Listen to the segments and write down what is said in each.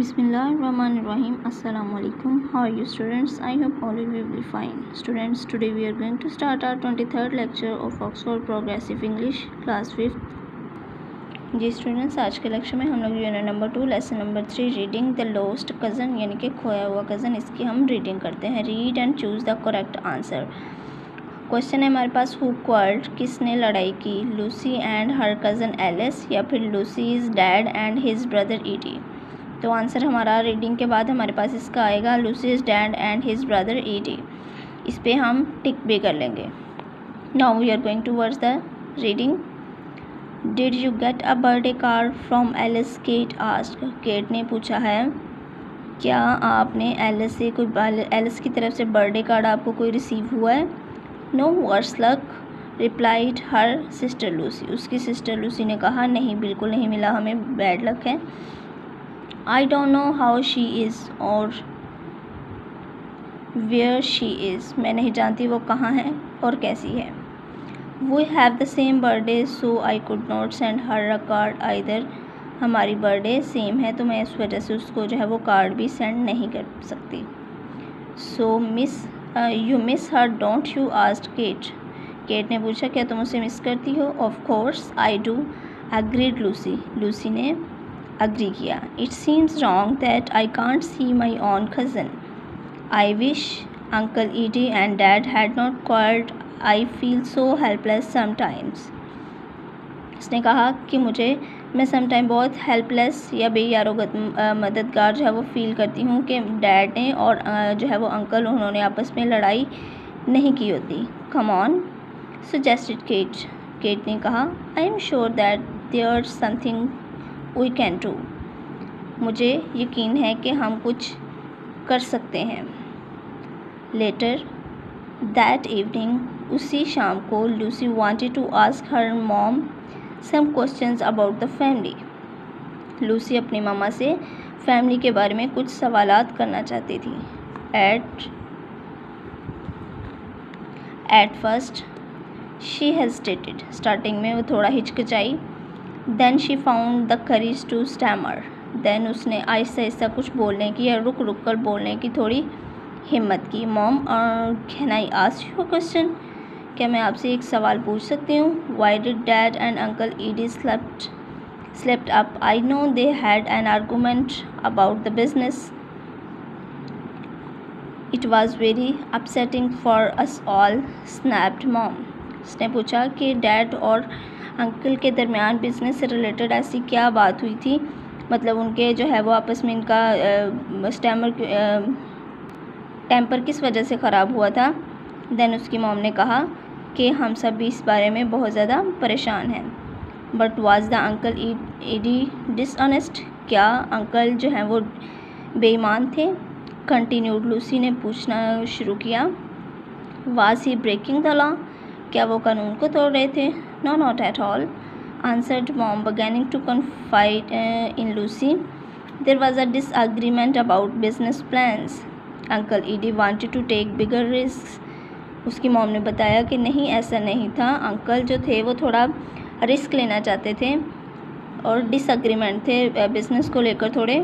Bismillahirrahmanirrahim. Assalamu alaikum. How are you students? I hope all will be fine. Students, today we are going to start our 23rd lecture of Oxford Progressive English class 5th. Ji students, आज के lecture में हम लोग unit number 2 lesson number 3 reading the lost cousin यानी कि खोया हुआ cousin, इसकी हम रीडिंग करते हैं. Read and choose the correct answer. Question है हमारे पास, हु क्वार्ट, किसने लड़ाई की, Lucy and her cousin Alice या फिर Lucy's dad and his brother Ed. तो आंसर हमारा रीडिंग के बाद हमारे पास इसका आएगा Lucy's dad and his brother Ed. इस पर हम टिक भी कर लेंगे. Now we are going towards the reading. Did you get a birthday card from Alice, cat asked. Kate ने पूछा है, क्या आपने एलिस से कोई, एलिस की तरफ से बर्थडे कार्ड आपको कोई रिसीव हुआ है. No worse luck replied her sister Lucy. उसकी सिस्टर लूसी ने कहा, नहीं बिल्कुल नहीं मिला हमें, बैड लक है. I don't know how she is और where she is. मैं नहीं जानती वो कहाँ है और कैसी है. We have the same birthday so I could not send her a card either. हमारी बर्थडे सेम है तो मैं इस वजह से उसको जो है वो कार्ड भी सेंड नहीं कर सकती. So you miss her don't you? asked Kate. Kate ने पूछा, क्या तुम उसे मिस करती हो. Of course I do agreed Lucy. Lucy ने अग्री किया. It seems wrong that I can't see my own cousin. I wish uncle ED and dad had not chord. I feel so helpless sometimes. इसने कहा कि मैं sometime बहुत helpless या बेयारोगत मददगार जो है वो फील करती हूँ कि डैड ने और जो है वो अंकल उन्होंने आपस में लड़ाई नहीं की होती. Come on suggested Kate. Kate ने कहा, I am sure that there something we can do. मुझे यकीन है कि हम कुछ कर सकते हैं. लेटर दैट इवनिंग, उसी शाम को, Lucy wanted to ask her mom some questions about the family. Lucy अपनी मामा से फैमिली के बारे में कुछ सवालात करना चाहती थी. At first she hesitated. Starting में वो थोड़ा हिचकिचाई. Then she found the courage to stammer. देन उसने आहिस्ता आहिस्ता कुछ बोलने की या रुक रुक कर बोलने की थोड़ी हिम्मत की. Mom can I ask you a question. क्या मैं आपसे एक सवाल पूछ सकती हूँ. Why did dad and uncle ED slept up. I know they had an argument about the business. It was very upsetting for us all. Snapped mom. उसने पूछा कि डैड और अंकल के दरमियान बिज़नेस से रिलेटेड ऐसी क्या बात हुई थी, मतलब उनके जो है वो आपस में इनका टेम्पर किस वजह से ख़राब हुआ था. देन उसकी मॉम ने कहा कि हम सब भी इस बारे में बहुत ज़्यादा परेशान हैं. But was the uncle ED dishonest. क्या अंकल जो हैं वो बेईमान थे. कंटिन्यूड. लूसी ने पूछना शुरू किया. Was he breaking the law. क्या वो कानून को तोड़ रहे थे. No, not at all, answered mom, beginning to confide in Lucy. There was a disagreement about business plans. Uncle Edie wanted to take bigger risks. उसकी मॉम ने बताया कि नहीं, ऐसा नहीं था. अंकल जो थे वो थोड़ा रिस्क लेना चाहते थे और डिसएग्रीमेंट थे बिज़नेस को लेकर थोड़े.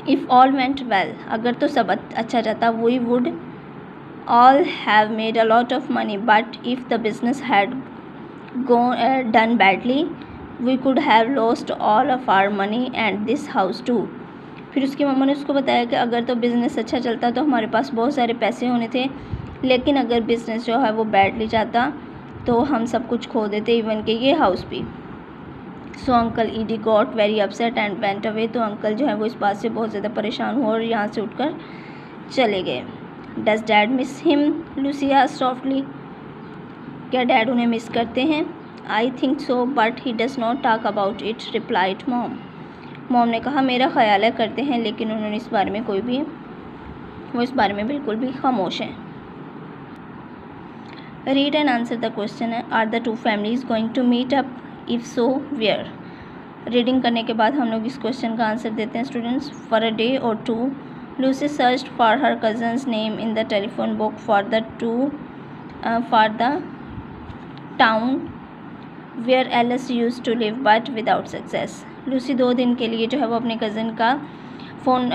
इफ़ ऑल वेंट वेल, अगर तो सब अच्छा जाता, we would all have made a lot of money. But if the business had done badly, we could have lost all of our money and this house too. फिर उसकी मम्मा ने उसको बताया कि अगर तो बिज़नेस अच्छा चलता तो हमारे पास बहुत सारे पैसे होने थे, लेकिन अगर बिज़नेस जो है वो बैडली जाता तो हम सब कुछ खो देते, इवन के ये हाउस भी. So uncle Ed got very upset and went away. तो अंकल जो है वो इस बात से बहुत ज़्यादा परेशान हुए और यहाँ से उठकर चले गए. Does dad miss him. Lucy asked softly. क्या डैड उन्हें मिस करते हैं. I think so but he does not talk about it, replied mom. Mom ने कहा, मेरा ख्याल है करते हैं, लेकिन उन्होंने इस बारे में वो इस बारे में बिल्कुल भी खामोश हैं. Read and answer the question. Are the two families going to meet up. If so where. Reading करने के बाद हम लोग इस क्वेश्चन का आंसर देते हैं students. For a day or two Lucy searched for her cousins name in the telephone book for the town where Alice use to live but without success. Lucy 2 दिन के लिए जो है वो अपने कज़न का फ़ोन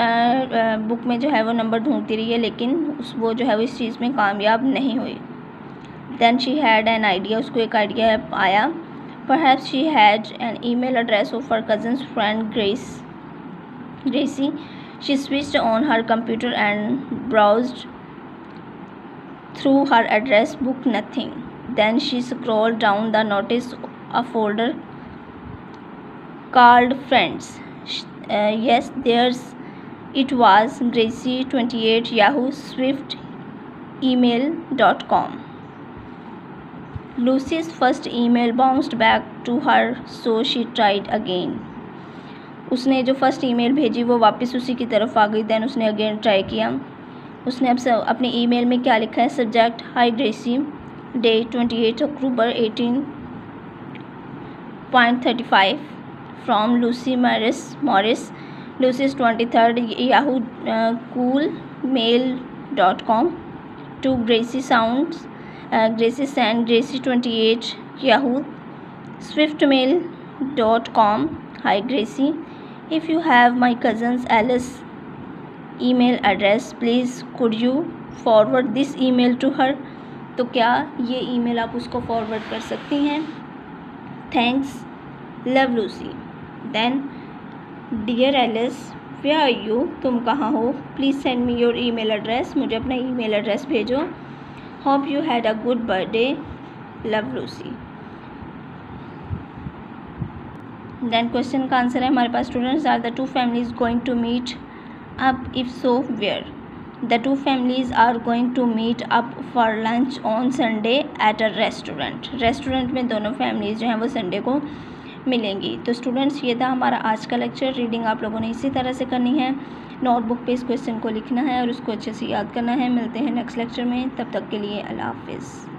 बुक में जो है वो नंबर ढूंढती रही है, लेकिन वो जो है वो इस चीज़ में कामयाब नहीं हुई। Then she had an idea, उसको एक आइडिया आया। Perhaps she had an email address of her cousin's friend Gracie. She switched on her computer and browsed through her address book, nothing. Then she scrolled down the notice a folder called friends. Yes, there's it was, Gracie28 Yahoo Swift email.com. Lucy's first email bounced back to her, so she tried again. उसने जो first email भेजी वो वापस उसी की तरफ आ गई। Then उसने अगेन ट्राई किया। उसने अब अपने ईमेल में क्या लिखा है? Subject hi Gracie, date 28 October 18.35 from Lucy Morris, Lucy's 23rd Yahoo coolmail.com to Gracie sent Gracie28 Yahoo swiftmail.com. Hi Gracie, if you have my cousin's Alice email address, please could you forward this email to her? तो क्या ये email आप उसको forward कर सकती हैं? Thanks, love Lucy. Then dear Alice, where are you? तुम कहाँ हो? Please send me your email address, मुझे अपना ईमेल एड्रेस भेजो। Hope you had a good birthday, love Lucy. Then question का आंसर है हमारे पास, students, are the two families going to meet up? If so, where? The two families are going to meet up for lunch on Sunday at a restaurant. Restaurant में दोनों families जो हैं वो Sunday को मिलेंगी। तो स्टूडेंट्स, ये था हमारा आज का लेक्चर। रीडिंग आप लोगों ने इसी तरह से करनी है। नोटबुक पे इस क्वेश्चन को लिखना है और उसको अच्छे से याद करना है। मिलते हैं नेक्स्ट लेक्चर में, तब तक के लिए अल्लाह हाफिज़।